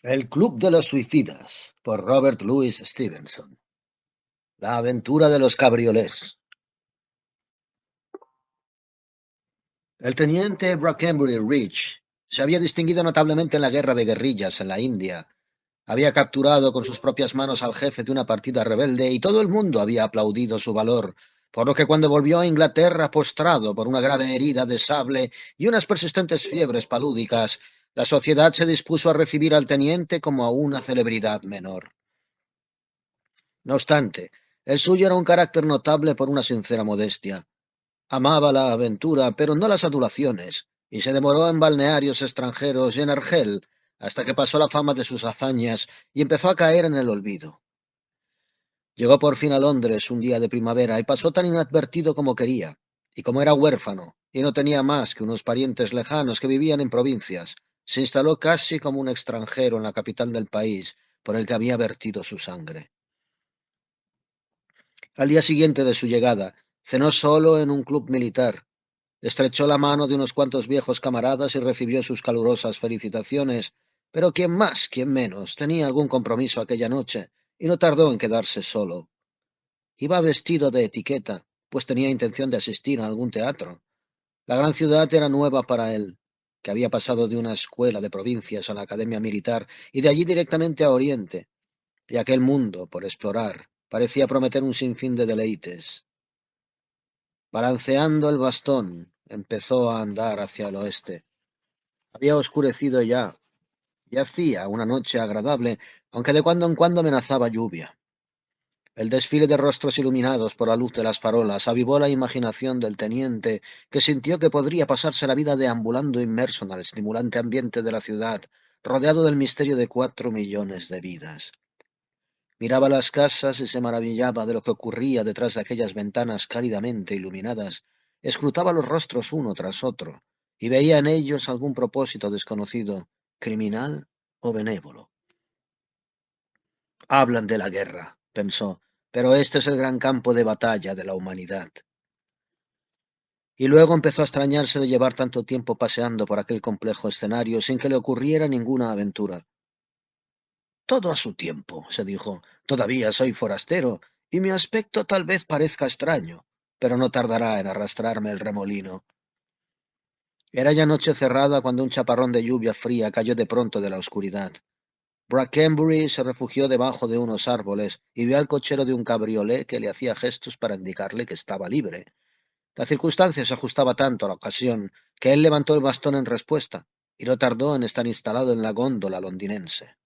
El Club de los Suicidas, por Robert Louis Stevenson. La aventura de los cabriolés. El teniente Brackenbury Rich se había distinguido notablemente en la guerra de guerrillas en la India. Había capturado con sus propias manos al jefe de una partida rebelde y todo el mundo había aplaudido su valor, por lo que cuando volvió a Inglaterra postrado por una grave herida de sable y unas persistentes fiebres palúdicas, la sociedad se dispuso a recibir al teniente como a una celebridad menor. No obstante, el suyo era un carácter notable por una sincera modestia. Amaba la aventura, pero no las adulaciones, y se demoró en balnearios extranjeros y en Argel, hasta que pasó la fama de sus hazañas y empezó a caer en el olvido. Llegó por fin a Londres un día de primavera y pasó tan inadvertido como quería, y como era huérfano, y no tenía más que unos parientes lejanos que vivían en provincias, se instaló casi como un extranjero en la capital del país por el que había vertido su sangre. Al día siguiente de su llegada, cenó solo en un club militar. Estrechó la mano de unos cuantos viejos camaradas y recibió sus calurosas felicitaciones, pero quien más, quien menos, tenía algún compromiso aquella noche, y no tardó en quedarse solo. Iba vestido de etiqueta, pues tenía intención de asistir a algún teatro. La gran ciudad era nueva para él, que había pasado de una escuela de provincias a la academia militar y de allí directamente a Oriente, y aquel mundo, por explorar, parecía prometer un sinfín de deleites. Balanceando el bastón, empezó a andar hacia el oeste. Había oscurecido ya, y hacía una noche agradable, aunque de cuando en cuando amenazaba lluvia. El desfile de rostros iluminados por la luz de las farolas avivó la imaginación del teniente, que sintió que podría pasarse la vida deambulando inmerso en el estimulante ambiente de la ciudad, rodeado del misterio de 4 millones de vidas. Miraba las casas y se maravillaba de lo que ocurría detrás de aquellas ventanas cálidamente iluminadas, escrutaba los rostros uno tras otro, y veía en ellos algún propósito desconocido, criminal o benévolo. Hablan de la guerra, pensó, pero este es el gran campo de batalla de la humanidad. Y luego empezó a extrañarse de llevar tanto tiempo paseando por aquel complejo escenario sin que le ocurriera ninguna aventura. Todo a su tiempo, se dijo. Todavía soy forastero, y mi aspecto tal vez parezca extraño, pero no tardará en arrastrarme el remolino. Era ya noche cerrada cuando un chaparrón de lluvia fría cayó de pronto de la oscuridad. Brackenbury se refugió debajo de unos árboles y vio al cochero de un cabriolé que le hacía gestos para indicarle que estaba libre. La circunstancia se ajustaba tanto a la ocasión que él levantó el bastón en respuesta, y no tardó en estar instalado en la góndola londinense.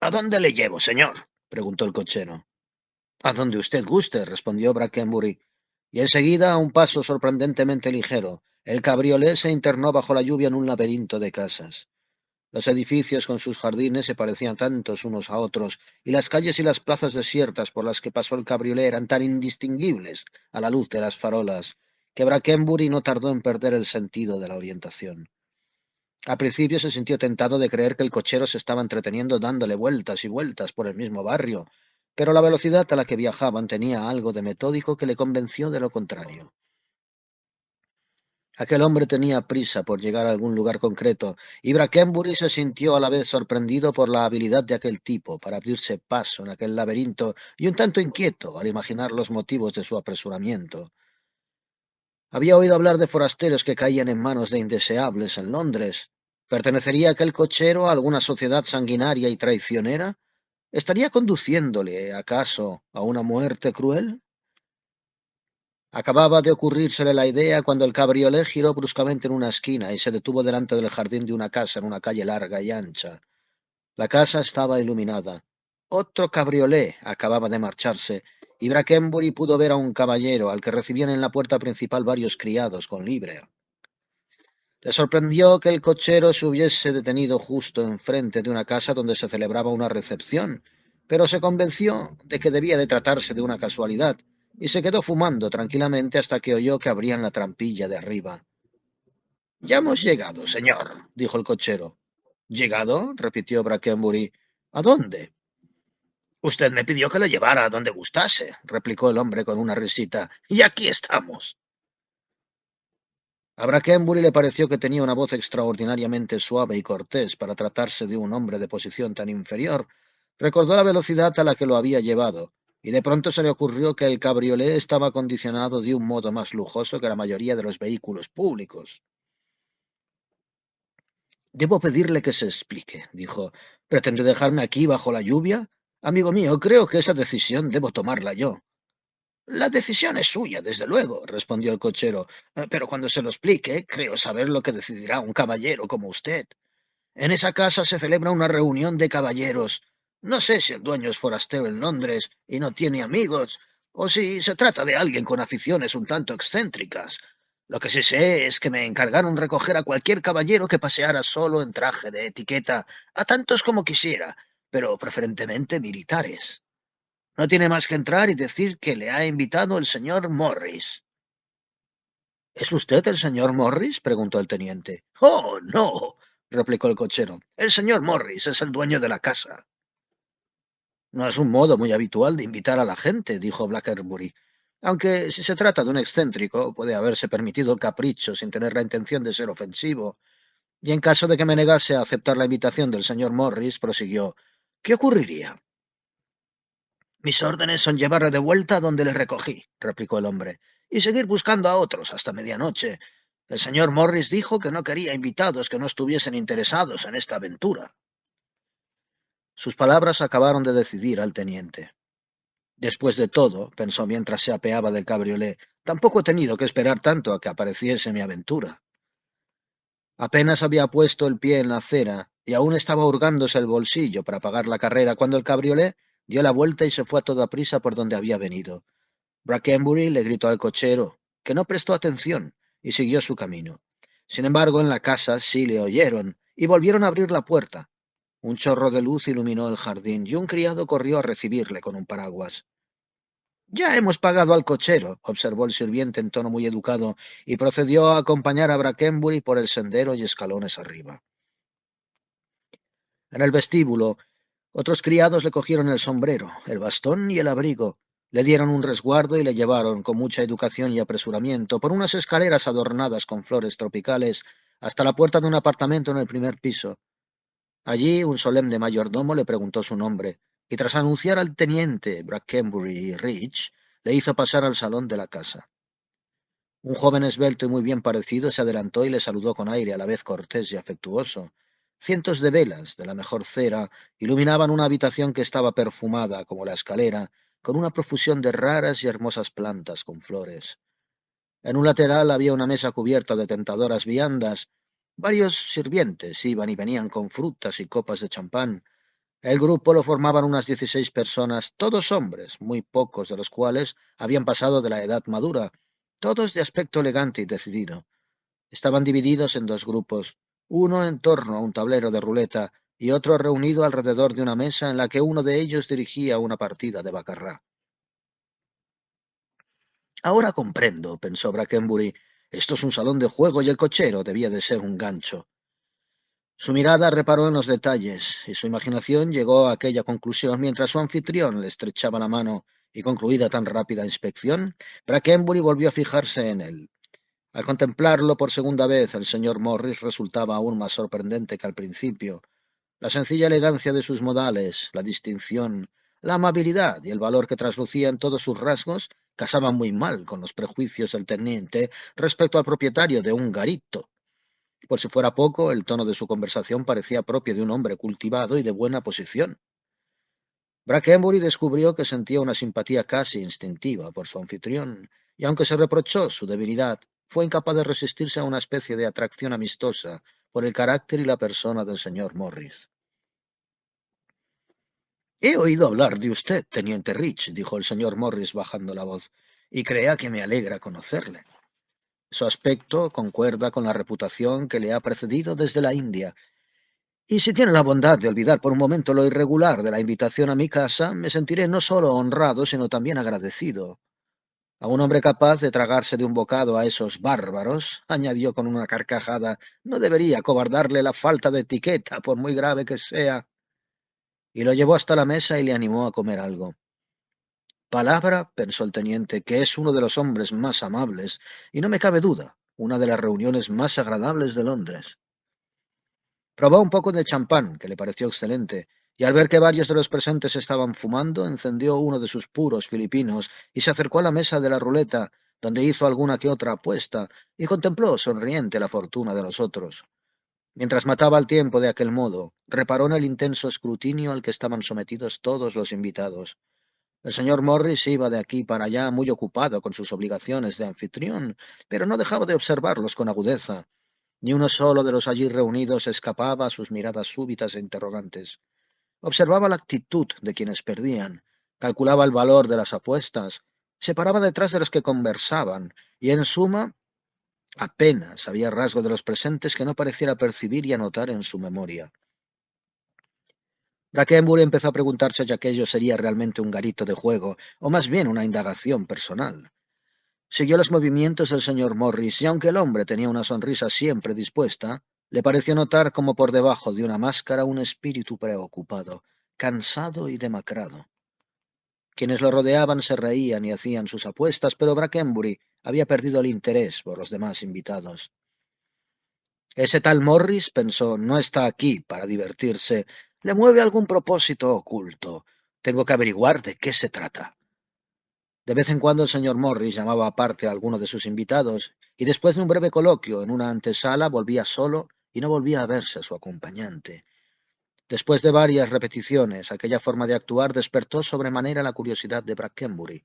—¿A dónde le llevo, señor? —preguntó el cochero. —A donde usted guste —respondió Brackenbury, y enseguida, a un paso sorprendentemente ligero, el cabriolé se internó bajo la lluvia en un laberinto de casas. Los edificios con sus jardines se parecían tantos unos a otros, y las calles y las plazas desiertas por las que pasó el cabriolé eran tan indistinguibles a la luz de las farolas, que Brackenbury no tardó en perder el sentido de la orientación. Al principio se sintió tentado de creer que el cochero se estaba entreteniendo dándole vueltas y vueltas por el mismo barrio, pero la velocidad a la que viajaban tenía algo de metódico que le convenció de lo contrario. Aquel hombre tenía prisa por llegar a algún lugar concreto, y Brackenbury se sintió a la vez sorprendido por la habilidad de aquel tipo para abrirse paso en aquel laberinto y un tanto inquieto al imaginar los motivos de su apresuramiento. Había oído hablar de forasteros que caían en manos de indeseables en Londres. ¿Pertenecería aquel cochero a alguna sociedad sanguinaria y traicionera? ¿Estaría conduciéndole, acaso, a una muerte cruel? Acababa de ocurrírsele la idea cuando el cabriolé giró bruscamente en una esquina y se detuvo delante del jardín de una casa en una calle larga y ancha. La casa estaba iluminada. Otro cabriolé acababa de marcharse, y Brackenbury pudo ver a un caballero al que recibían en la puerta principal varios criados con libre. Le sorprendió que el cochero se hubiese detenido justo enfrente de una casa donde se celebraba una recepción, pero se convenció de que debía de tratarse de una casualidad, y se quedó fumando tranquilamente hasta que oyó que abrían la trampilla de arriba. —Ya hemos llegado, señor —dijo el cochero. —¿Llegado? —repitió Brackenbury—. ¿A dónde? —Usted me pidió que le llevara a donde gustase —replicó el hombre con una risita—, y aquí estamos. A Brackenbury le pareció que tenía una voz extraordinariamente suave y cortés para tratarse de un hombre de posición tan inferior. Recordó la velocidad a la que lo había llevado, y de pronto se le ocurrió que el cabriolé estaba acondicionado de un modo más lujoso que la mayoría de los vehículos públicos. Debo pedirle que se explique, dijo. ¿Pretende dejarme aquí bajo la lluvia? Amigo mío, creo que esa decisión debo tomarla yo. La decisión es suya, desde luego, respondió el cochero, pero cuando se lo explique, creo saber lo que decidirá un caballero como usted. En esa casa se celebra una reunión de caballeros. No sé si el dueño es forastero en Londres y no tiene amigos, o si se trata de alguien con aficiones un tanto excéntricas. Lo que sí sé es que me encargaron recoger a cualquier caballero que paseara solo en traje de etiqueta, a tantos como quisiera, pero preferentemente militares. No tiene más que entrar y decir que le ha invitado el señor Morris. ¿Es usted el señor Morris? Preguntó el teniente. Oh, no, replicó el cochero. El señor Morris es el dueño de la casa. No es un modo muy habitual de invitar a la gente, dijo Blackberry. Aunque si se trata de un excéntrico, puede haberse permitido el capricho sin tener la intención de ser ofensivo. Y en caso de que me negase a aceptar la invitación del señor Morris, prosiguió, ¿qué ocurriría? Mis órdenes son llevarle de vuelta a donde le recogí, replicó el hombre, y seguir buscando a otros hasta medianoche. El señor Morris dijo que no quería invitados que no estuviesen interesados en esta aventura. Sus palabras acabaron de decidir al teniente. Después de todo, pensó mientras se apeaba del cabriolé, tampoco he tenido que esperar tanto a que apareciese mi aventura. Apenas había puesto el pie en la acera y aún estaba hurgándose el bolsillo para pagar la carrera cuando el cabriolé dio la vuelta y se fue a toda prisa por donde había venido. Brackenbury le gritó al cochero, que no prestó atención, y siguió su camino. Sin embargo, en la casa sí le oyeron, y volvieron a abrir la puerta. Un chorro de luz iluminó el jardín, y un criado corrió a recibirle con un paraguas. Ya hemos pagado al cochero, observó el sirviente en tono muy educado, y procedió a acompañar a Brackenbury por el sendero y escalones arriba. En el vestíbulo, otros criados le cogieron el sombrero, el bastón y el abrigo, le dieron un resguardo y le llevaron, con mucha educación y apresuramiento, por unas escaleras adornadas con flores tropicales, hasta la puerta de un apartamento en el primer piso. Allí un solemne mayordomo le preguntó su nombre, y tras anunciar al teniente Brackenbury Rich, le hizo pasar al salón de la casa. Un joven esbelto y muy bien parecido se adelantó y le saludó con aire a la vez cortés y afectuoso. Cientos de velas, de la mejor cera, iluminaban una habitación que estaba perfumada, como la escalera, con una profusión de raras y hermosas plantas con flores. En un lateral había una mesa cubierta de tentadoras viandas. Varios sirvientes iban y venían con frutas y copas de champán. El grupo lo formaban unas 16 personas, todos hombres, muy pocos de los cuales habían pasado de la edad madura, todos de aspecto elegante y decidido. Estaban divididos en dos grupos, uno en torno a un tablero de ruleta y otro reunido alrededor de una mesa en la que uno de ellos dirigía una partida de baccarrá. Ahora comprendo, pensó Brackenbury, esto es un salón de juego y el cochero debía de ser un gancho. Su mirada reparó en los detalles, y su imaginación llegó a aquella conclusión mientras su anfitrión le estrechaba la mano, y concluida tan rápida inspección, Brackenbury volvió a fijarse en él. Al contemplarlo por segunda vez, el señor Morris resultaba aún más sorprendente que al principio. La sencilla elegancia de sus modales, la distinción, la amabilidad y el valor que traslucía en todos sus rasgos casaban muy mal con los prejuicios del teniente respecto al propietario de un garito. Por si fuera poco, el tono de su conversación parecía propio de un hombre cultivado y de buena posición. Brackenbury descubrió que sentía una simpatía casi instintiva por su anfitrión, y aunque se reprochó su debilidad, fue incapaz de resistirse a una especie de atracción amistosa por el carácter y la persona del señor Morris. He oído hablar de usted, teniente Rich, dijo el señor Morris bajando la voz, y crea que me alegra conocerle. Su aspecto concuerda con la reputación que le ha precedido desde la India. Y si tiene la bondad de olvidar por un momento lo irregular de la invitación a mi casa, me sentiré no solo honrado, sino también agradecido. A un hombre capaz de tragarse de un bocado a esos bárbaros, añadió con una carcajada, no debería cobardarle la falta de etiqueta, por muy grave que sea. Y lo llevó hasta la mesa y le animó a comer algo. Palabra, pensó el teniente, que es uno de los hombres más amables, y no me cabe duda, una de las reuniones más agradables de Londres. Probó un poco de champán, que le pareció excelente, y al ver que varios de los presentes estaban fumando, encendió uno de sus puros filipinos y se acercó a la mesa de la ruleta, donde hizo alguna que otra apuesta, y contempló sonriente la fortuna de los otros. Mientras mataba el tiempo de aquel modo, reparó en el intenso escrutinio al que estaban sometidos todos los invitados. El señor Morris iba de aquí para allá muy ocupado con sus obligaciones de anfitrión, pero no dejaba de observarlos con agudeza. Ni uno solo de los allí reunidos escapaba a sus miradas súbitas e interrogantes. Observaba la actitud de quienes perdían, calculaba el valor de las apuestas, se paraba detrás de los que conversaban, y en suma, apenas había rasgo de los presentes que no pareciera percibir y anotar en su memoria. Brackenbury empezó a preguntarse si aquello sería realmente un garito de juego, o más bien una indagación personal. Siguió los movimientos del señor Morris, y aunque el hombre tenía una sonrisa siempre dispuesta, le pareció notar como por debajo de una máscara un espíritu preocupado, cansado y demacrado. Quienes lo rodeaban se reían y hacían sus apuestas, pero Brackenbury había perdido el interés por los demás invitados. Ese tal Morris, pensó, no está aquí para divertirse. Le mueve algún propósito oculto. Tengo que averiguar de qué se trata. De vez en cuando el señor Morris llamaba aparte a alguno de sus invitados, y después de un breve coloquio en una antesala volvía solo y no volvía a verse a su acompañante. Después de varias repeticiones, aquella forma de actuar despertó sobremanera la curiosidad de Brackenbury.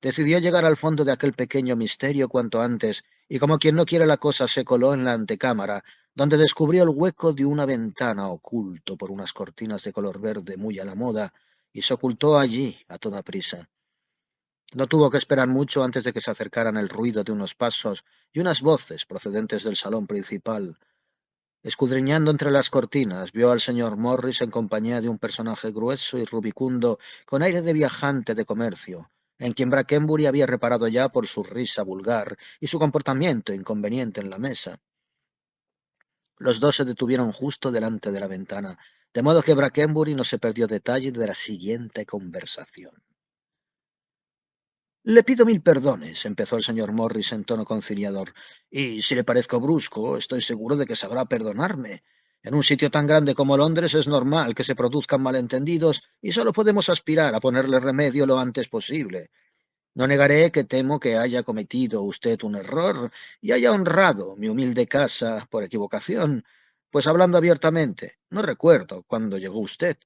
Decidió llegar al fondo de aquel pequeño misterio cuanto antes, y como quien no quiere la cosa se coló en la antecámara, donde descubrió el hueco de una ventana oculto por unas cortinas de color verde muy a la moda, y se ocultó allí a toda prisa. No tuvo que esperar mucho antes de que se acercaran el ruido de unos pasos y unas voces procedentes del salón principal. Escudriñando entre las cortinas, vio al señor Morris en compañía de un personaje grueso y rubicundo, con aire de viajante de comercio, en quien Brackenbury había reparado ya por su risa vulgar y su comportamiento inconveniente en la mesa. Los dos se detuvieron justo delante de la ventana, de modo que Brackenbury no se perdió detalle de la siguiente conversación. Le pido mil perdones, empezó el señor Morris en tono conciliador, y si le parezco brusco, estoy seguro de que sabrá perdonarme. En un sitio tan grande como Londres es normal que se produzcan malentendidos y solo podemos aspirar a ponerle remedio lo antes posible. No negaré que temo que haya cometido usted un error y haya honrado mi humilde casa por equivocación, pues hablando abiertamente, no recuerdo cuándo llegó usted.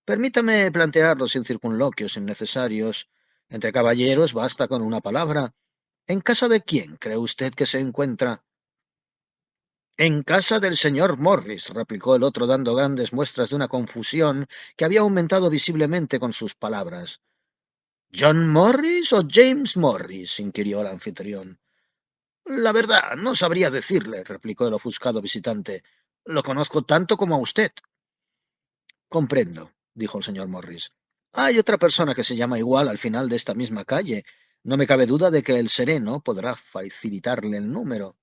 Permítame plantearlo sin circunloquios innecesarios. Entre caballeros basta con una palabra. ¿En casa de quién cree usted que se encuentra? En casa del señor Morris, replicó el otro dando grandes muestras de una confusión que había aumentado visiblemente con sus palabras. ¿John Morris o James Morris? Inquirió el anfitrión. La verdad, no sabría decirle, replicó el ofuscado visitante. Lo conozco tanto como a usted. Comprendo, dijo el señor Morris. Hay otra persona que se llama igual al final de esta misma calle. No me cabe duda de que el sereno podrá facilitarle el número.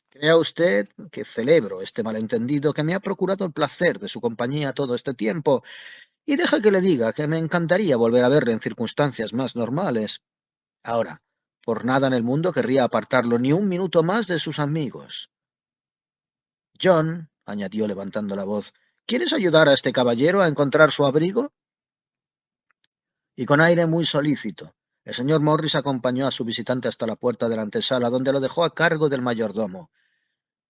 Crea usted que celebro este malentendido que me ha procurado el placer de su compañía todo este tiempo, y deja que le diga que me encantaría volver a verle en circunstancias más normales. Ahora, por nada en el mundo querría apartarlo ni un minuto más de sus amigos. John, añadió levantando la voz, ¿quieres ayudar a este caballero a encontrar su abrigo? Y con aire muy solícito, el señor Morris acompañó a su visitante hasta la puerta de la antesala, donde lo dejó a cargo del mayordomo.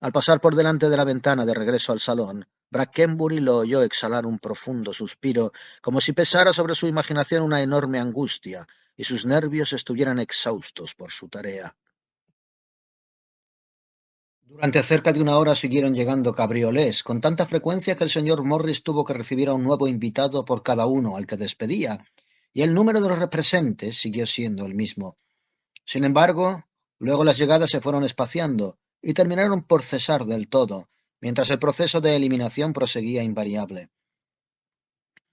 Al pasar por delante de la ventana de regreso al salón, Brackenbury lo oyó exhalar un profundo suspiro, como si pesara sobre su imaginación una enorme angustia, y sus nervios estuvieran exhaustos por su tarea. Durante cerca de una hora siguieron llegando cabriolés, con tanta frecuencia que el señor Morris tuvo que recibir a un nuevo invitado por cada uno al que despedía, y el número de los presentes siguió siendo el mismo. Sin embargo, luego las llegadas se fueron espaciando y terminaron por cesar del todo, mientras el proceso de eliminación proseguía invariable.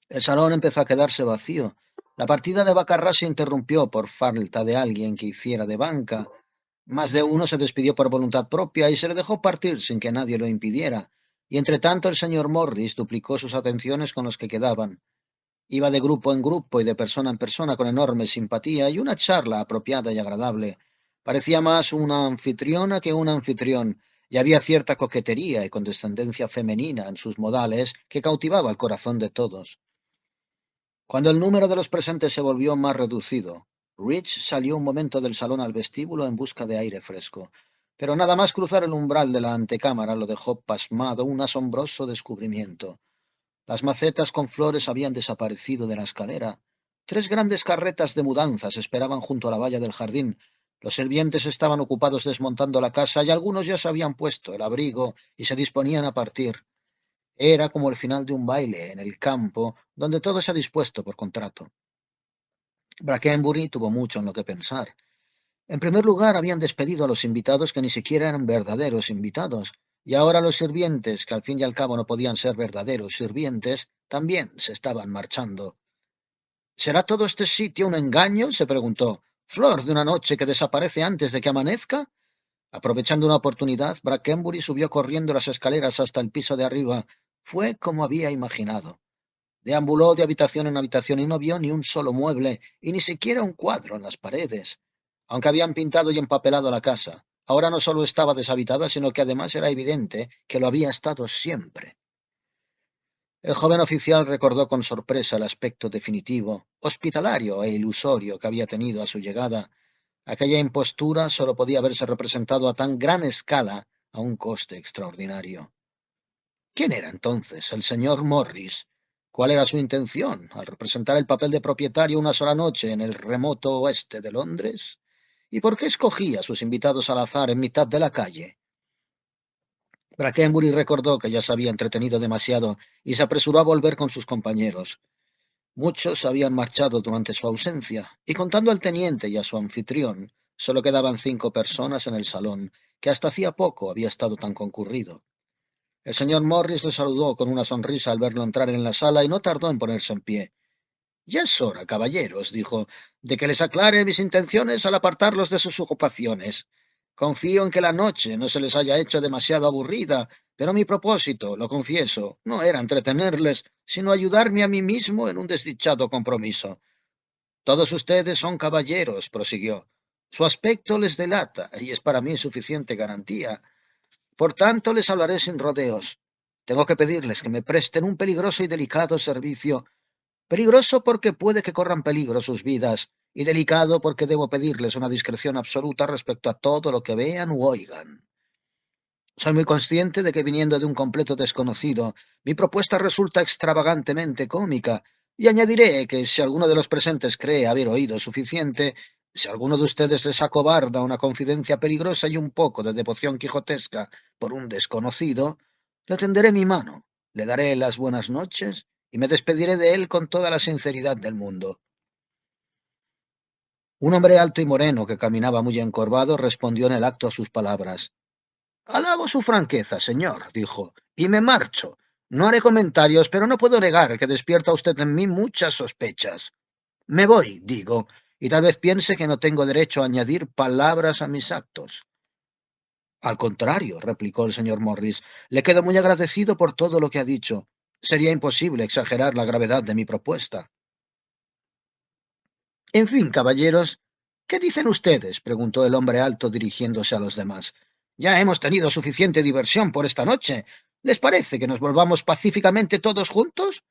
El salón empezó a quedarse vacío. La partida de baccarrás se interrumpió por falta de alguien que hiciera de banca. Más de uno se despidió por voluntad propia y se le dejó partir sin que nadie lo impidiera. Y entre tanto el señor Morris duplicó sus atenciones con los que quedaban. Iba de grupo en grupo y de persona en persona con enorme simpatía y una charla apropiada y agradable. Parecía más una anfitriona que un anfitrión, y había cierta coquetería y condescendencia femenina en sus modales que cautivaba el corazón de todos. Cuando el número de los presentes se volvió más reducido, Rich salió un momento del salón al vestíbulo en busca de aire fresco, pero nada más cruzar el umbral de la antecámara lo dejó pasmado un asombroso descubrimiento. Las macetas con flores habían desaparecido de la escalera. Tres grandes carretas de mudanzas esperaban junto a la valla del jardín. Los sirvientes estaban ocupados desmontando la casa y algunos ya se habían puesto el abrigo y se disponían a partir. Era como el final de un baile en el campo, donde todo se ha dispuesto por contrato. Brackenbury tuvo mucho en lo que pensar. En primer lugar, habían despedido a los invitados que ni siquiera eran verdaderos invitados, y ahora los sirvientes, que al fin y al cabo no podían ser verdaderos sirvientes, también se estaban marchando. ¿Será todo este sitio un engaño?, se preguntó. ¿Flor de una noche que desaparece antes de que amanezca? Aprovechando una oportunidad, Brackenbury subió corriendo las escaleras hasta el piso de arriba. Fue como había imaginado. Deambuló de habitación en habitación y no vio ni un solo mueble, y ni siquiera un cuadro en las paredes. Aunque habían pintado y empapelado la casa, ahora no solo estaba deshabitada, sino que además era evidente que lo había estado siempre. El joven oficial recordó con sorpresa el aspecto definitivo, hospitalario e ilusorio que había tenido a su llegada. Aquella impostura solo podía haberse representado a tan gran escala, a un coste extraordinario. ¿Quién era entonces el señor Morris? ¿Cuál era su intención al representar el papel de propietario una sola noche en el remoto oeste de Londres? ¿Y por qué escogía a sus invitados al azar en mitad de la calle? Brackenbury recordó que ya se había entretenido demasiado y se apresuró a volver con sus compañeros. Muchos habían marchado durante su ausencia, y contando al teniente y a su anfitrión, solo quedaban 5 personas en el salón, que hasta hacía poco había estado tan concurrido. El señor Morris le saludó con una sonrisa al verlo entrar en la sala y no tardó en ponerse en pie. Ya es hora, caballeros, dijo, de que les aclare mis intenciones al apartarlos de sus ocupaciones. Confío en que la noche no se les haya hecho demasiado aburrida, pero mi propósito, lo confieso, no era entretenerles, sino ayudarme a mí mismo en un desdichado compromiso. Todos ustedes son caballeros, prosiguió. Su aspecto les delata, y es para mí suficiente garantía. Por tanto, les hablaré sin rodeos. Tengo que pedirles que me presten un peligroso y delicado servicio. Peligroso porque puede que corran peligro sus vidas, y delicado porque debo pedirles una discreción absoluta respecto a todo lo que vean u oigan. Soy muy consciente de que viniendo de un completo desconocido, mi propuesta resulta extravagantemente cómica, y añadiré que si alguno de los presentes cree haber oído suficiente, si alguno de ustedes les acobarda una confidencia peligrosa y un poco de devoción quijotesca por un desconocido, le tenderé mi mano, le daré las buenas noches y me despediré de él con toda la sinceridad del mundo. Un hombre alto y moreno que caminaba muy encorvado respondió en el acto a sus palabras. Alabo su franqueza, señor, dijo, y me marcho. No haré comentarios, pero no puedo negar que despierta usted en mí muchas sospechas. Me voy, digo, y tal vez piense que no tengo derecho a añadir palabras a mis actos. Al contrario, replicó el señor Morris, le quedo muy agradecido por todo lo que ha dicho. Sería imposible exagerar la gravedad de mi propuesta. En fin, caballeros, ¿qué dicen ustedes?, preguntó el hombre alto dirigiéndose a los demás. Ya hemos tenido suficiente diversión por esta noche. ¿Les parece que nos volvamos pacíficamente todos juntos?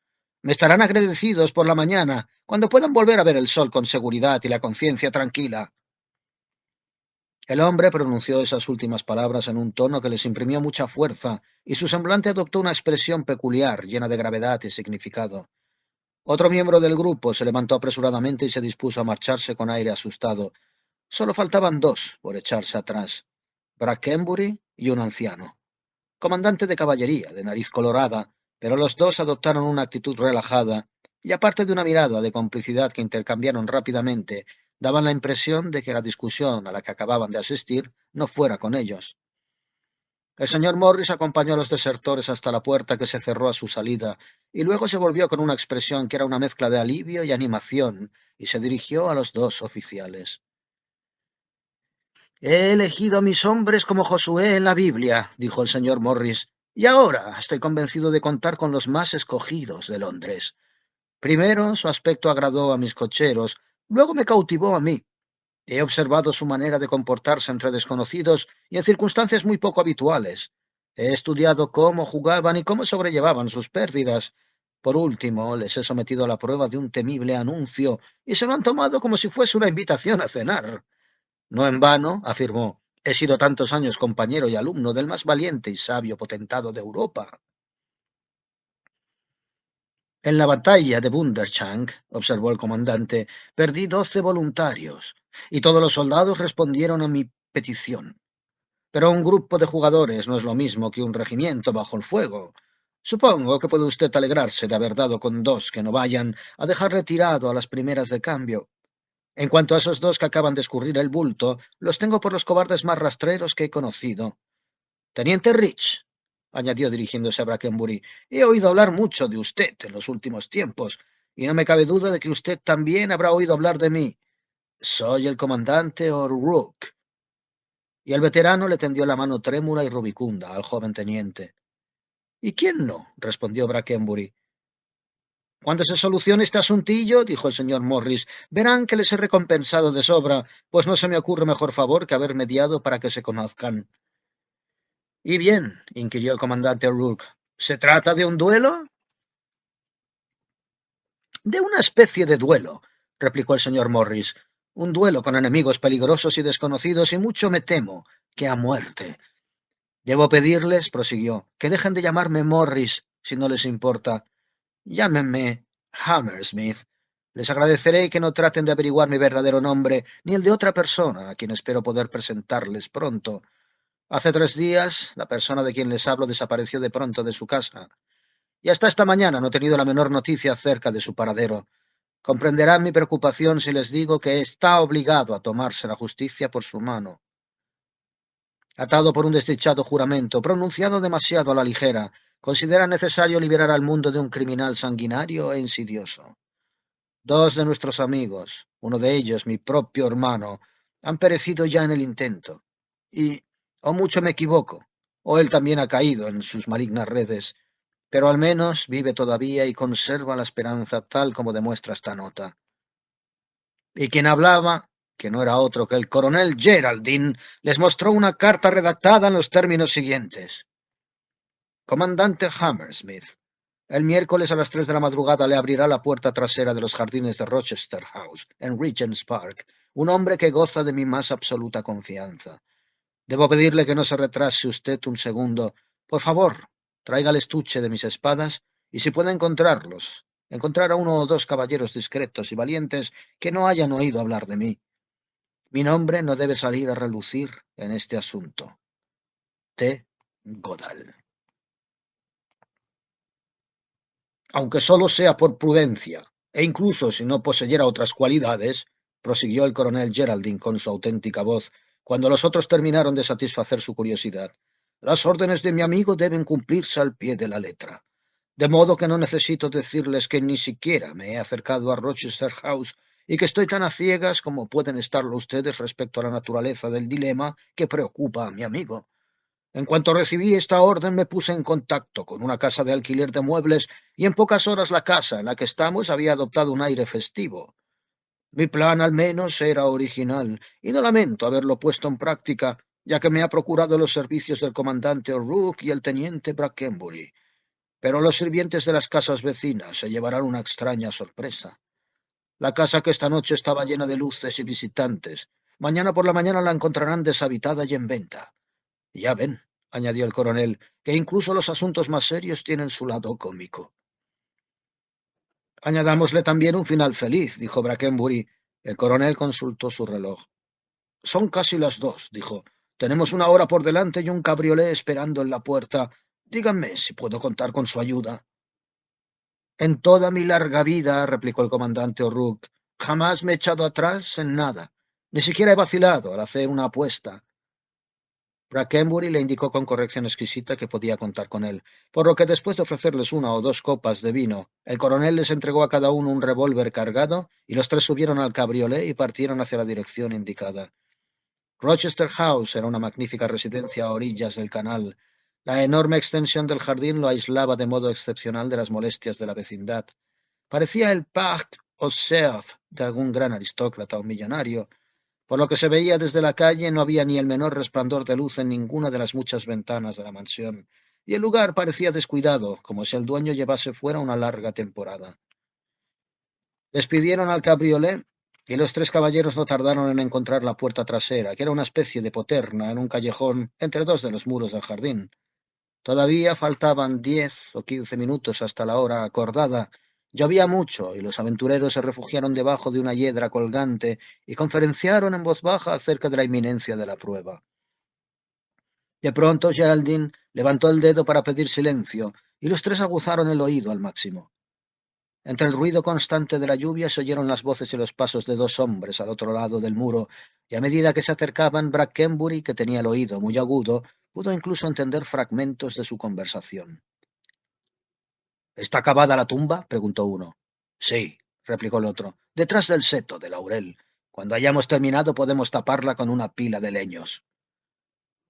Me estarán agradecidos por la mañana, cuando puedan volver a ver el sol con seguridad y la conciencia tranquila. El hombre pronunció esas últimas palabras en un tono que les imprimió mucha fuerza, y su semblante adoptó una expresión peculiar, llena de gravedad y significado. Otro miembro del grupo se levantó apresuradamente y se dispuso a marcharse con aire asustado. Solo faltaban dos por echarse atrás: Brackenbury y un anciano, comandante de caballería, de nariz colorada, pero los dos adoptaron una actitud relajada, y aparte de una mirada de complicidad que intercambiaron rápidamente, daban la impresión de que la discusión a la que acababan de asistir no fuera con ellos. El señor Morris acompañó a los desertores hasta la puerta, que se cerró a su salida, y luego se volvió con una expresión que era una mezcla de alivio y animación, y se dirigió a los dos oficiales. He elegido a mis hombres como Josué en la Biblia, dijo el señor Morris, y ahora estoy convencido de contar con los más escogidos de Londres. Primero, su aspecto agradó a mis cocheros, luego me cautivó a mí, He observado su manera de comportarse entre desconocidos y en circunstancias muy poco habituales. He estudiado cómo jugaban y cómo sobrellevaban sus pérdidas. Por último, les he sometido a la prueba de un temible anuncio y se lo han tomado como si fuese una invitación a cenar. No en vano, afirmó, he sido tantos años compañero y alumno del más valiente y sabio potentado de Europa. En la batalla de Wunderschank, observó el comandante, perdí 12 voluntarios, y todos los soldados respondieron a mi petición. Pero un grupo de jugadores no es lo mismo que un regimiento bajo el fuego. Supongo que puede usted alegrarse de haber dado con dos que no vayan a dejar retirado a las primeras de cambio. En cuanto a esos dos que acaban de escurrir el bulto, los tengo por los cobardes más rastreros que he conocido. Teniente Rich, añadió dirigiéndose a Brackenbury, he oído hablar mucho de usted en los últimos tiempos, y no me cabe duda de que usted también habrá oído hablar de mí. Soy el comandante O'Rourke. Y el veterano le tendió la mano trémula y rubicunda al joven teniente. ¿Y quién no? Respondió Brackenbury. Cuando se solucione este asuntillo, dijo el señor Morris, verán que les he recompensado de sobra, pues no se me ocurre mejor favor que haber mediado para que se conozcan. ¿Y bien? Inquirió el comandante O'Rourke. ¿Se trata de un duelo? De una especie de duelo, replicó el señor Morris. Un duelo con enemigos peligrosos y desconocidos, y mucho me temo que a muerte. Debo pedirles, prosiguió, que dejen de llamarme Morris, si no les importa. Llámenme Hammersmith. Les agradeceré que no traten de averiguar mi verdadero nombre, ni el de otra persona, a quien espero poder presentarles pronto. Hace 3 días, la persona de quien les hablo desapareció de pronto de su casa, y hasta esta mañana no he tenido la menor noticia acerca de su paradero. Comprenderán mi preocupación si les digo que está obligado a tomarse la justicia por su mano. Atado por un desdichado juramento, pronunciado demasiado a la ligera, considera necesario liberar al mundo de un criminal sanguinario e insidioso. 2 de nuestros amigos, uno de ellos mi propio hermano, han perecido ya en el intento. Y, o mucho me equivoco, o él también ha caído en sus malignas redes, pero al menos vive todavía y conserva la esperanza tal como demuestra esta nota. Y quien hablaba, que no era otro que el coronel Geraldine, les mostró una carta redactada en los términos siguientes. Comandante Hammersmith, el miércoles a las 3 de la madrugada le abrirá la puerta trasera de los jardines de Rochester House, en Regent's Park, un hombre que goza de mi más absoluta confianza. Debo pedirle que no se retrase usted un segundo. Por favor, traiga el estuche de mis espadas, y si puede encontrar a 1 o 2 caballeros discretos y valientes que no hayan oído hablar de mí. Mi nombre no debe salir a relucir en este asunto. T. Godall. Aunque solo sea por prudencia, e incluso si no poseyera otras cualidades, prosiguió el coronel Geraldine con su auténtica voz, cuando los otros terminaron de satisfacer su curiosidad, las órdenes de mi amigo deben cumplirse al pie de la letra. De modo que no necesito decirles que ni siquiera me he acercado a Rochester House y que estoy tan a ciegas como pueden estarlo ustedes respecto a la naturaleza del dilema que preocupa a mi amigo. En cuanto recibí esta orden, me puse en contacto con una casa de alquiler de muebles y en pocas horas la casa en la que estamos había adoptado un aire festivo. Mi plan, al menos, era original, y no lamento haberlo puesto en práctica, ya que me ha procurado los servicios del comandante O'Rourke y el teniente Brackenbury. Pero los sirvientes de las casas vecinas se llevarán una extraña sorpresa. La casa que esta noche estaba llena de luces y visitantes, mañana por la mañana la encontrarán deshabitada y en venta. Ya ven, añadió el coronel, que incluso los asuntos más serios tienen su lado cómico. Añadámosle también un final feliz, dijo Brackenbury. El coronel consultó su reloj. Son casi las 2, dijo. Tenemos 1 hora por delante y un cabriolé esperando en la puerta. Díganme si puedo contar con su ayuda. En toda mi larga vida, replicó el comandante O'Rourke, jamás me he echado atrás en nada. Ni siquiera he vacilado al hacer una apuesta. Brackenbury le indicó con corrección exquisita que podía contar con él, por lo que después de ofrecerles 1 o 2 copas de vino, el coronel les entregó a cada uno un revólver cargado y los 3 subieron al cabriolé y partieron hacia la dirección indicada. Rochester House era una magnífica residencia a orillas del canal. La enorme extensión del jardín lo aislaba de modo excepcional de las molestias de la vecindad. Parecía el Parc aux Cerfs de algún gran aristócrata o millonario. Por lo que se veía desde la calle, no había ni el menor resplandor de luz en ninguna de las muchas ventanas de la mansión, y el lugar parecía descuidado, como si el dueño llevase fuera una larga temporada. Despidieron al cabriolé y los tres caballeros no tardaron en encontrar la puerta trasera, que era una especie de poterna en un callejón entre dos de los muros del jardín. Todavía faltaban 10 o 15 minutos hasta la hora acordada. Llovía mucho y los aventureros se refugiaron debajo de una hiedra colgante y conferenciaron en voz baja acerca de la inminencia de la prueba. De pronto Geraldine levantó el dedo para pedir silencio y los tres aguzaron el oído al máximo. Entre el ruido constante de la lluvia se oyeron las voces y los pasos de dos hombres al otro lado del muro, y a medida que se acercaban, Brackenbury, que tenía el oído muy agudo, pudo incluso entender fragmentos de su conversación. ¿Está acabada la tumba?, preguntó uno. Sí, replicó el otro, detrás del seto de laurel. Cuando hayamos terminado podemos taparla con una pila de leños.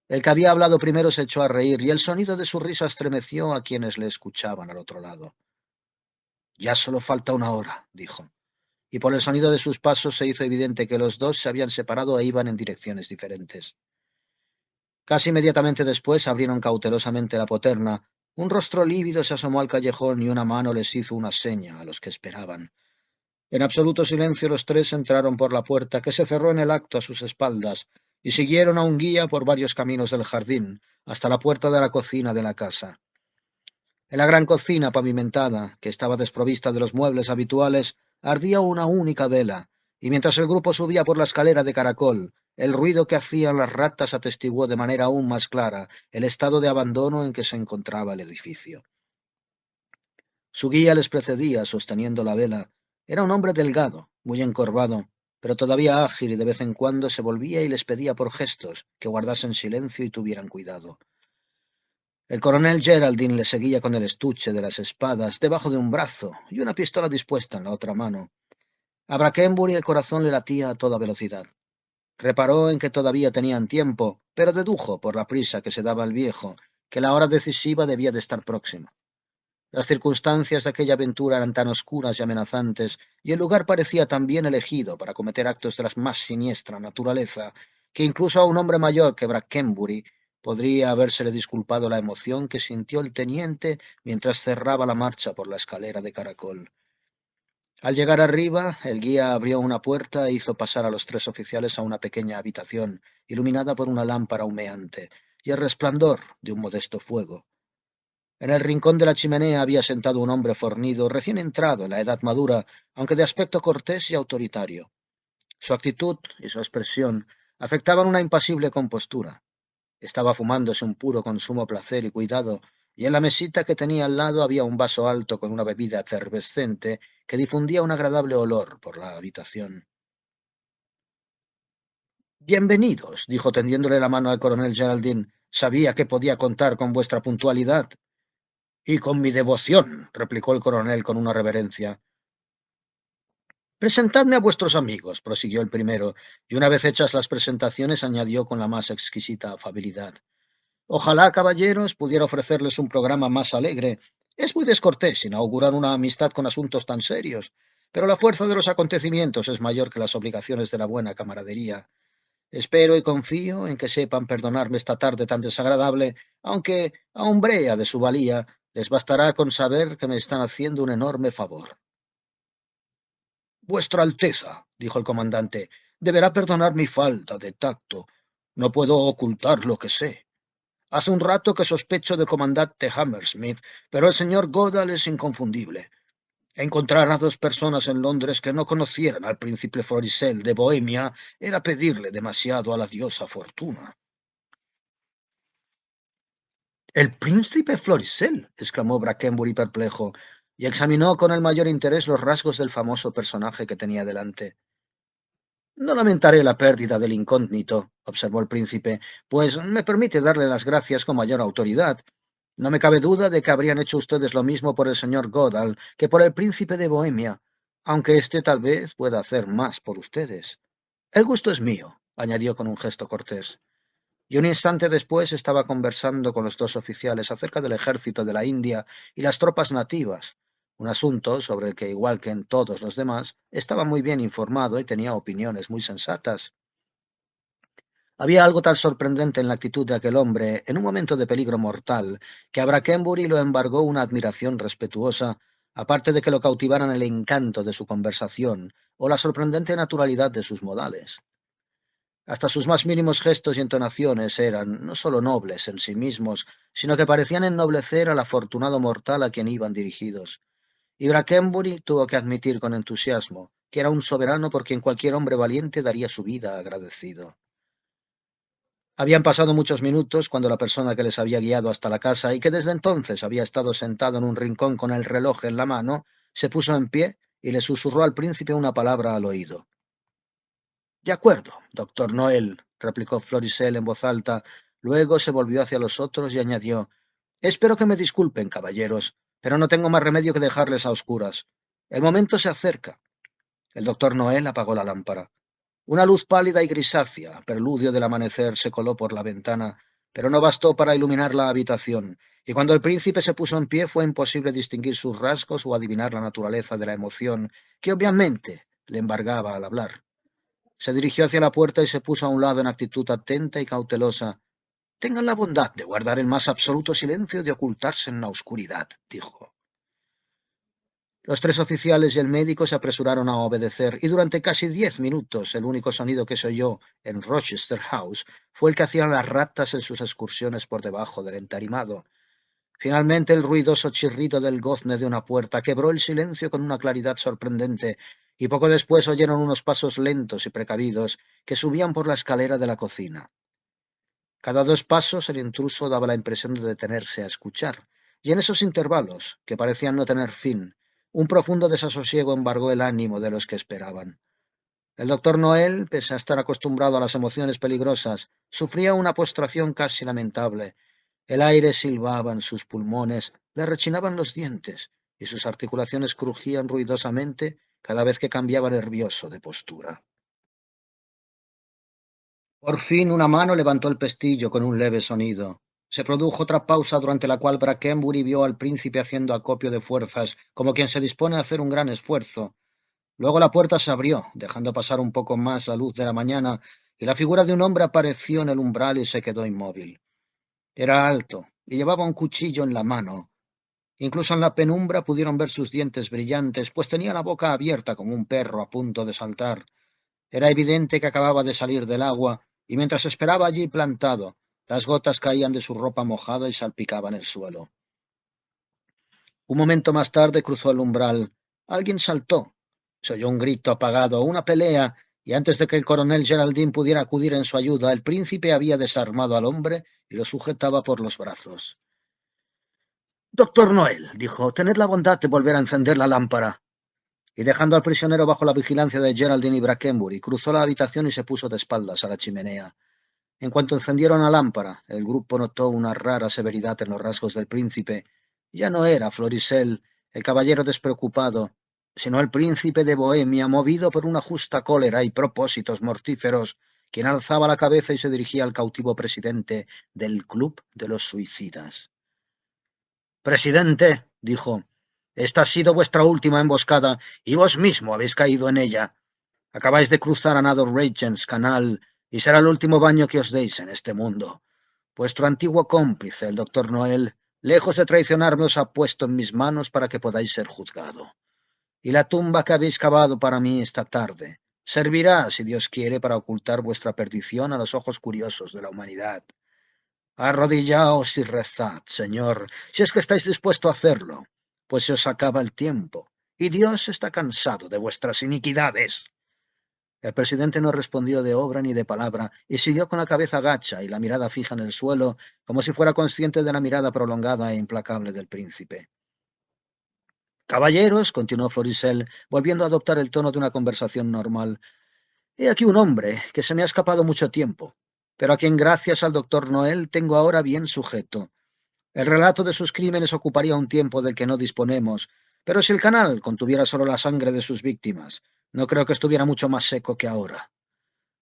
El que había hablado primero se echó a reír, y el sonido de su risa estremeció a quienes le escuchaban al otro lado. Ya solo falta una hora, dijo, y por el sonido de sus pasos se hizo evidente que los dos se habían separado e iban en direcciones diferentes. Casi inmediatamente después abrieron cautelosamente la poterna. Un rostro lívido se asomó al callejón y una mano les hizo una seña a los que esperaban. En absoluto silencio los tres entraron por la puerta, que se cerró en el acto a sus espaldas, y siguieron a un guía por varios caminos del jardín, hasta la puerta de la cocina de la casa. En la gran cocina pavimentada, que estaba desprovista de los muebles habituales, ardía una única vela, y mientras el grupo subía por la escalera de caracol, el ruido que hacían las ratas atestiguó de manera aún más clara el estado de abandono en que se encontraba el edificio. Su guía les precedía, sosteniendo la vela. Era un hombre delgado, muy encorvado, pero todavía ágil, y de vez en cuando se volvía y les pedía por gestos que guardasen silencio y tuvieran cuidado. El coronel Geraldine le seguía con el estuche de las espadas debajo de un brazo y una pistola dispuesta en la otra mano. A Brackenbury el corazón le latía a toda velocidad. Reparó en que todavía tenían tiempo, pero dedujo, por la prisa que se daba el viejo, que la hora decisiva debía de estar próxima. Las circunstancias de aquella aventura eran tan oscuras y amenazantes, y el lugar parecía tan bien elegido para cometer actos de la más siniestra naturaleza, que incluso a un hombre mayor que Brackenbury podría habérsele disculpado la emoción que sintió el teniente mientras cerraba la marcha por la escalera de caracol. Al llegar arriba, el guía abrió una puerta e hizo pasar a los tres oficiales a una pequeña habitación, iluminada por una lámpara humeante, y el resplandor de un modesto fuego. En el rincón de la chimenea había sentado un hombre fornido, recién entrado en la edad madura, aunque de aspecto cortés y autoritario. Su actitud y su expresión afectaban una impasible compostura. Estaba fumándose un puro con sumo placer y cuidado, y en la mesita que tenía al lado había un vaso alto con una bebida efervescente que difundía un agradable olor por la habitación. Bienvenidos, dijo tendiéndole la mano al coronel Geraldine. Sabía que podía contar con vuestra puntualidad. Y con mi devoción, replicó el coronel con una reverencia. Presentadme a vuestros amigos, prosiguió el primero, y una vez hechas las presentaciones añadió con la más exquisita afabilidad. Ojalá, caballeros, pudiera ofrecerles un programa más alegre. Es muy descortés inaugurar una amistad con asuntos tan serios, pero la fuerza de los acontecimientos es mayor que las obligaciones de la buena camaradería. Espero y confío en que sepan perdonarme esta tarde tan desagradable, aunque, a hombrea de su valía, les bastará con saber que me están haciendo un enorme favor. Vuestra Alteza, dijo el comandante, deberá perdonar mi falta de tacto. No puedo ocultar lo que sé. Hace un rato que sospecho del comandante Hammersmith, pero el señor Goodall es inconfundible. Encontrar a dos personas en Londres que no conocieran al príncipe Florissel de Bohemia era pedirle demasiado a la diosa Fortuna. «¿El príncipe Florissel?», exclamó Brackenbury perplejo, y examinó con el mayor interés los rasgos del famoso personaje que tenía delante. «No lamentaré la pérdida del incógnito», observó el príncipe, «pues me permite darle las gracias con mayor autoridad. No me cabe duda de que habrían hecho ustedes lo mismo por el señor Goodall que por el príncipe de Bohemia, aunque éste tal vez pueda hacer más por ustedes. El gusto es mío», añadió con un gesto cortés. Y un instante después estaba conversando con los dos oficiales acerca del ejército de la India y las tropas nativas, un asunto sobre el que, igual que en todos los demás, estaba muy bien informado y tenía opiniones muy sensatas. Había algo tan sorprendente en la actitud de aquel hombre, en un momento de peligro mortal, que a Brackenbury lo embargó una admiración respetuosa, aparte de que lo cautivaran el encanto de su conversación o la sorprendente naturalidad de sus modales. Hasta sus más mínimos gestos y entonaciones eran no sólo nobles en sí mismos, sino que parecían ennoblecer al afortunado mortal a quien iban dirigidos. Y Brackenbury tuvo que admitir con entusiasmo que era un soberano por quien cualquier hombre valiente daría su vida agradecido. Habían pasado muchos minutos cuando la persona que les había guiado hasta la casa y que desde entonces había estado sentado en un rincón con el reloj en la mano, se puso en pie y le susurró al príncipe una palabra al oído. De acuerdo, doctor Noel, replicó Florisel en voz alta, luego se volvió hacia los otros y añadió, espero que me disculpen, caballeros, pero no tengo más remedio que dejarles a oscuras. El momento se acerca. El doctor Noel apagó la lámpara. Una luz pálida y grisácea, preludio del amanecer, se coló por la ventana, pero no bastó para iluminar la habitación, y cuando el príncipe se puso en pie fue imposible distinguir sus rasgos o adivinar la naturaleza de la emoción que obviamente le embargaba al hablar. Se dirigió hacia la puerta y se puso a un lado en actitud atenta y cautelosa. Tengan la bondad de guardar el más absoluto silencio y de ocultarse en la oscuridad, dijo. Los tres oficiales y el médico se apresuraron a obedecer, y durante casi 10 minutos el único sonido que se oyó en Rochester House fue el que hacían las ratas en sus excursiones por debajo del entarimado. Finalmente el ruidoso chirrido del gozne de una puerta quebró el silencio con una claridad sorprendente, y poco después oyeron unos pasos lentos y precavidos que subían por la escalera de la cocina. Cada 2 pasos el intruso daba la impresión de detenerse a escuchar, y en esos intervalos, que parecían no tener fin, un profundo desasosiego embargó el ánimo de los que esperaban. El doctor Noel, pese a estar acostumbrado a las emociones peligrosas, sufría una postración casi lamentable. El aire silbaba en sus pulmones, le rechinaban los dientes, y sus articulaciones crujían ruidosamente cada vez que cambiaba nervioso de postura. Por fin una mano levantó el pestillo con un leve sonido. Se produjo otra pausa durante la cual Brackenbury vio al príncipe haciendo acopio de fuerzas, como quien se dispone a hacer un gran esfuerzo. Luego la puerta se abrió, dejando pasar un poco más la luz de la mañana, y la figura de un hombre apareció en el umbral y se quedó inmóvil. Era alto, y llevaba un cuchillo en la mano. Incluso en la penumbra pudieron ver sus dientes brillantes, pues tenía la boca abierta como un perro a punto de saltar. Era evidente que acababa de salir del agua, y mientras esperaba allí plantado, las gotas caían de su ropa mojada y salpicaban el suelo. Un momento más tarde cruzó el umbral. Alguien saltó. Se oyó un grito apagado, una pelea, y antes de que el coronel Geraldine pudiera acudir en su ayuda, el príncipe había desarmado al hombre y lo sujetaba por los brazos. Doctor Noel, dijo, tened la bondad de volver a encender la lámpara. Y dejando al prisionero bajo la vigilancia de Geraldine y Brackenbury, cruzó la habitación y se puso de espaldas a la chimenea. En cuanto encendieron la lámpara, el grupo notó una rara severidad en los rasgos del príncipe. Ya no era Florisel, el caballero despreocupado, sino el príncipe de Bohemia, movido por una justa cólera y propósitos mortíferos, quien alzaba la cabeza y se dirigía al cautivo presidente del Club de los Suicidas. Presidente, dijo, esta ha sido vuestra última emboscada, y vos mismo habéis caído en ella. Acabáis de cruzar a Nado Regents Canal, y será el último baño que os deis en este mundo. Vuestro antiguo cómplice, el doctor Noel, lejos de traicionarme, os ha puesto en mis manos para que podáis ser juzgado. Y la tumba que habéis cavado para mí esta tarde servirá, si Dios quiere, para ocultar vuestra perdición a los ojos curiosos de la humanidad. Arrodillaos y rezad, Señor, si es que estáis dispuesto a hacerlo, pues se os acaba el tiempo, y Dios está cansado de vuestras iniquidades. El presidente no respondió de obra ni de palabra, y siguió con la cabeza gacha y la mirada fija en el suelo, como si fuera consciente de la mirada prolongada e implacable del príncipe. Caballeros, continuó Florisel, volviendo a adoptar el tono de una conversación normal, he aquí un hombre que se me ha escapado mucho tiempo, pero a quien gracias al doctor Noel tengo ahora bien sujeto. El relato de sus crímenes ocuparía un tiempo del que no disponemos, pero si el canal contuviera solo la sangre de sus víctimas, no creo que estuviera mucho más seco que ahora.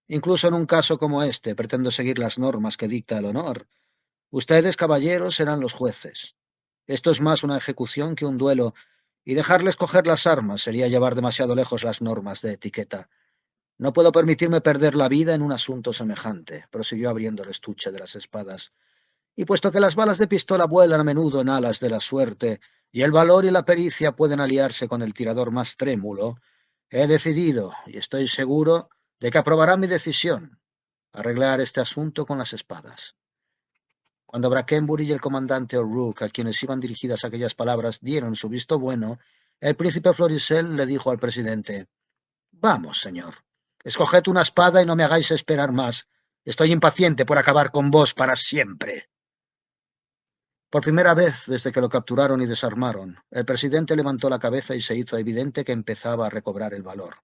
Incluso en un caso como este, pretendo seguir las normas que dicta el honor. Ustedes, caballeros, serán los jueces. Esto es más una ejecución que un duelo, y dejarles coger las armas sería llevar demasiado lejos las normas de etiqueta. No puedo permitirme perder la vida en un asunto semejante, prosiguió abriendo el estuche de las espadas. Y puesto que las balas de pistola vuelan a menudo en alas de la suerte, y el valor y la pericia pueden aliarse con el tirador más trémulo, he decidido, y estoy seguro, de que aprobará mi decisión, arreglar este asunto con las espadas. Cuando Brackenbury y el comandante O'Rourke, a quienes iban dirigidas aquellas palabras, dieron su visto bueno, el príncipe Florissel le dijo al presidente: «Vamos, señor, escoged una espada y no me hagáis esperar más. Estoy impaciente por acabar con vos para siempre». Por primera vez desde que lo capturaron y desarmaron, el presidente levantó la cabeza y se hizo evidente que empezaba a recobrar el valor.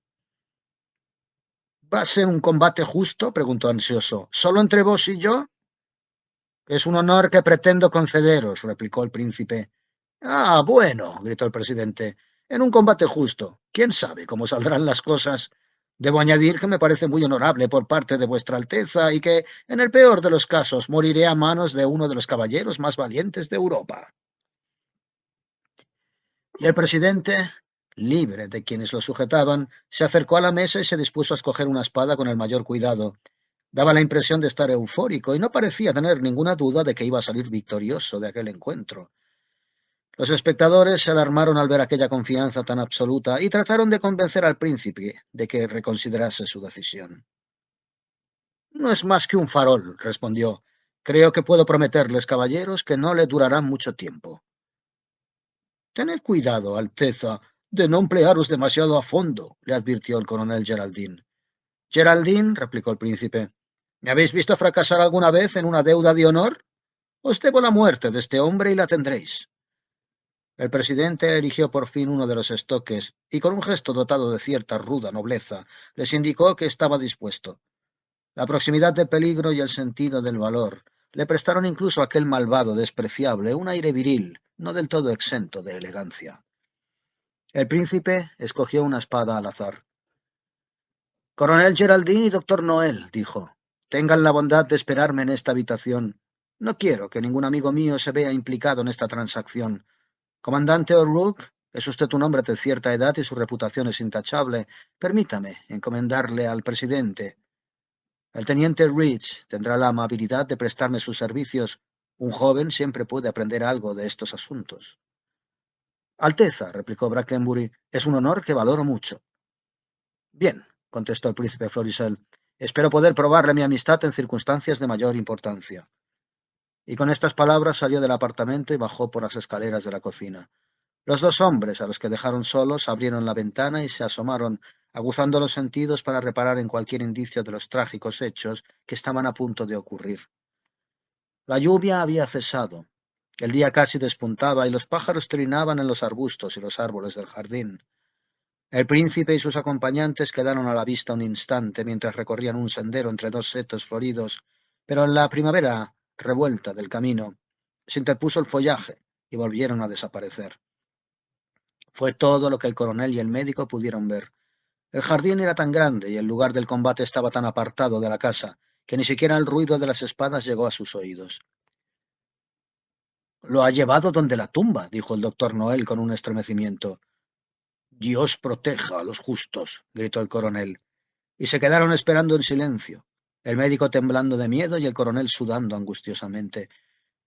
«¿Va a ser un combate justo?», preguntó ansioso. «¿Solo entre vos y yo?» «Es un honor que pretendo concederos», replicó el príncipe. «Ah, bueno», gritó el presidente, «en un combate justo. ¿Quién sabe cómo saldrán las cosas? Debo añadir que me parece muy honorable por parte de vuestra Alteza y que, en el peor de los casos, moriré a manos de uno de los caballeros más valientes de Europa». Y el presidente, libre de quienes lo sujetaban, se acercó a la mesa y se dispuso a escoger una espada con el mayor cuidado. Daba la impresión de estar eufórico y no parecía tener ninguna duda de que iba a salir victorioso de aquel encuentro. Los espectadores se alarmaron al ver aquella confianza tan absoluta y trataron de convencer al príncipe de que reconsiderase su decisión. «No es más que un farol», respondió. «Creo que puedo prometerles, caballeros, que no le durará mucho tiempo». «Tened cuidado, Alteza, de no emplearos demasiado a fondo», le advirtió el coronel Geraldine. «Geraldine», replicó el príncipe, «¿me habéis visto fracasar alguna vez en una deuda de honor? Os debo la muerte de este hombre y la tendréis». El presidente eligió por fin uno de los estoques y, con un gesto dotado de cierta ruda nobleza, les indicó que estaba dispuesto. La proximidad del peligro y el sentido del valor le prestaron incluso a aquel malvado despreciable un aire viril, no del todo exento de elegancia. El príncipe escogió una espada al azar. «Coronel Geraldine y doctor Noel», dijo, «tengan la bondad de esperarme en esta habitación. No quiero que ningún amigo mío se vea implicado en esta transacción. Comandante O'Rourke, es usted un hombre de cierta edad y su reputación es intachable. Permítame encomendarle al presidente. El teniente Rich tendrá la amabilidad de prestarme sus servicios. Un joven siempre puede aprender algo de estos asuntos». «Alteza», replicó Brackenbury, «es un honor que valoro mucho». «Bien», contestó el príncipe Florissel, «espero poder probarle mi amistad en circunstancias de mayor importancia». Y con estas palabras salió del apartamento y bajó por las escaleras de la cocina. Los dos hombres, a los que dejaron solos, abrieron la ventana y se asomaron, aguzando los sentidos para reparar en cualquier indicio de los trágicos hechos que estaban a punto de ocurrir. La lluvia había cesado. El día casi despuntaba y los pájaros trinaban en los arbustos y los árboles del jardín. El príncipe y sus acompañantes quedaron a la vista un instante mientras recorrían un sendero entre dos setos floridos, pero en la primavera revuelta del camino se interpuso el follaje y volvieron a desaparecer. Fue todo lo que el coronel y el médico pudieron ver. El jardín era tan grande y el lugar del combate estaba tan apartado de la casa que ni siquiera el ruido de las espadas llegó a sus oídos. «Lo ha llevado donde la tumba», dijo el doctor Noel con un estremecimiento. «Dios proteja a los justos», gritó el coronel, y se quedaron esperando en silencio, el médico temblando de miedo y el coronel sudando angustiosamente.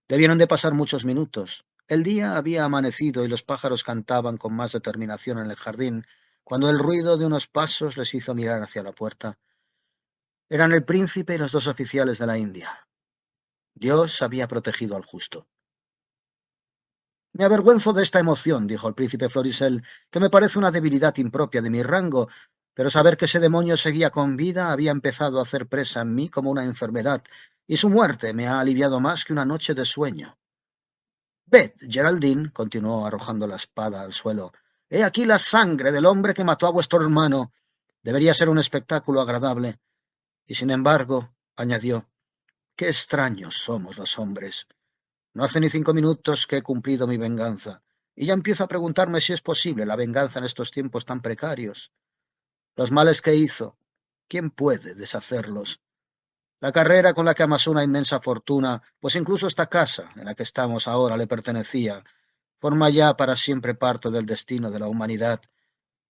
Debieron de pasar muchos minutos. El día había amanecido y los pájaros cantaban con más determinación en el jardín, cuando el ruido de unos pasos les hizo mirar hacia la puerta. Eran el príncipe y los dos oficiales de la India. Dios había protegido al justo. «Me avergüenzo de esta emoción», dijo el príncipe Florissel, «que me parece una debilidad impropia de mi rango, pero saber que ese demonio seguía con vida había empezado a hacer presa en mí como una enfermedad, y su muerte me ha aliviado más que una noche de sueño». «Ved, Geraldine», continuó arrojando la espada al suelo, «he aquí la sangre del hombre que mató a vuestro hermano. Debería ser un espectáculo agradable. Y sin embargo», añadió, «qué extraños somos los hombres. No hace ni 5 minutos que he cumplido mi venganza, y ya empiezo a preguntarme si es posible la venganza en estos tiempos tan precarios. Los males que hizo, ¿quién puede deshacerlos? La carrera con la que amasó una inmensa fortuna, pues incluso esta casa en la que estamos ahora le pertenecía, forma ya para siempre parte del destino de la humanidad.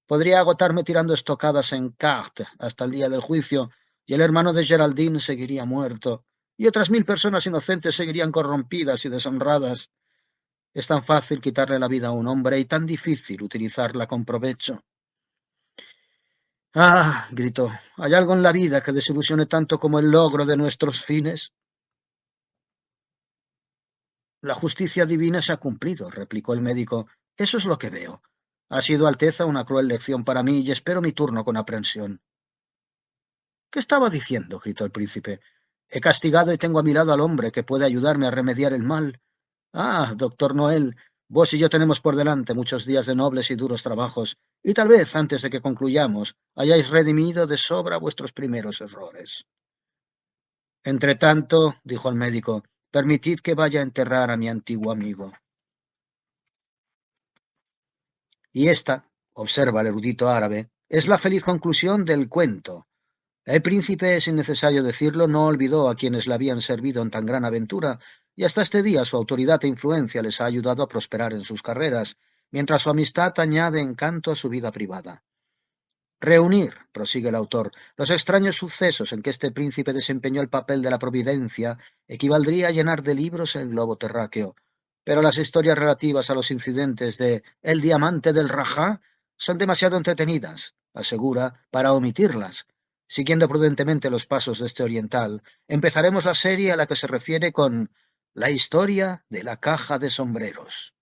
Podría agotarme tirando estocadas en Cartes hasta el día del juicio, y el hermano de Geraldine seguiría muerto, y otras 1000 personas inocentes seguirían corrompidas y deshonradas. Es tan fácil quitarle la vida a un hombre y tan difícil utilizarla con provecho. ¡Ah! Gritó. ¿Hay algo en la vida que desilusione tanto como el logro de nuestros fines? La justicia divina se ha cumplido, replicó el médico. Eso es lo que veo. Ha sido, Alteza, una cruel lección para mí y espero mi turno con aprensión. ¿Qué estaba diciendo? Gritó el príncipe. He castigado y tengo a mi lado al hombre que puede ayudarme a remediar el mal. Ah, doctor Noel, vos y yo tenemos por delante muchos días de nobles y duros trabajos, y tal vez, antes de que concluyamos, hayáis redimido de sobra vuestros primeros errores. Entretanto, dijo el médico, permitid que vaya a enterrar a mi antiguo amigo. Y esta, observa el erudito árabe, es la feliz conclusión del cuento. El príncipe, sin necesario decirlo, no olvidó a quienes le habían servido en tan gran aventura, y hasta este día su autoridad e influencia les ha ayudado a prosperar en sus carreras, mientras su amistad añade encanto a su vida privada. Reunir, prosigue el autor, los extraños sucesos en que este príncipe desempeñó el papel de la providencia equivaldría a llenar de libros el globo terráqueo, pero las historias relativas a los incidentes de El diamante del Rajá son demasiado entretenidas, asegura, para omitirlas. Siguiendo prudentemente los pasos de este oriental, empezaremos la serie a la que se refiere con La historia de la caja de sombreros.